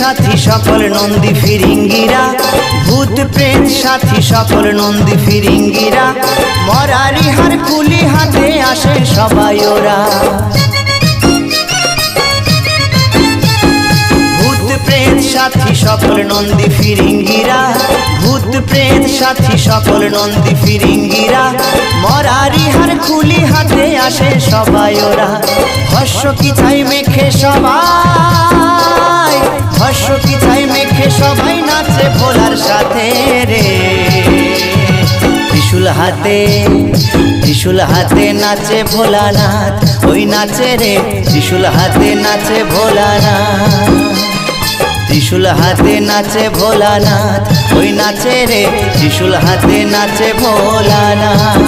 সাথী সকল নন্দী ফিরিঙ্গিরা, ভূত প্রেত সাথী সকল নন্দী ফিরিঙ্গিরা, মরারি হার কুলি হাতে আসে সবাই ওরা। ভূত প্রেত সাথী সকল নন্দী ফিরিঙ্গিরা, ভূত প্রেত সাথী সকল নন্দী ফিরিঙ্গিরা, মরারি হার কুলি হাতে আসে সবাই ওরা। হর্ষ কি চাই মেখে সবাই, হর্ষ কি চাই মেখে সবাই নাচে ভোলার সাথে রে। ত্রিশূল হাতে, ত্রিশূল হাতে নাচে ভোলানাথ, ওই নাচে রে ত্রিশূল হাতে নাচে ভোলানাথ। ত্রিশূল হাতে নাচে ভোলানাথ, ওই নাচে রে ত্রিশূল হাতে নাচে ভোলানাথ।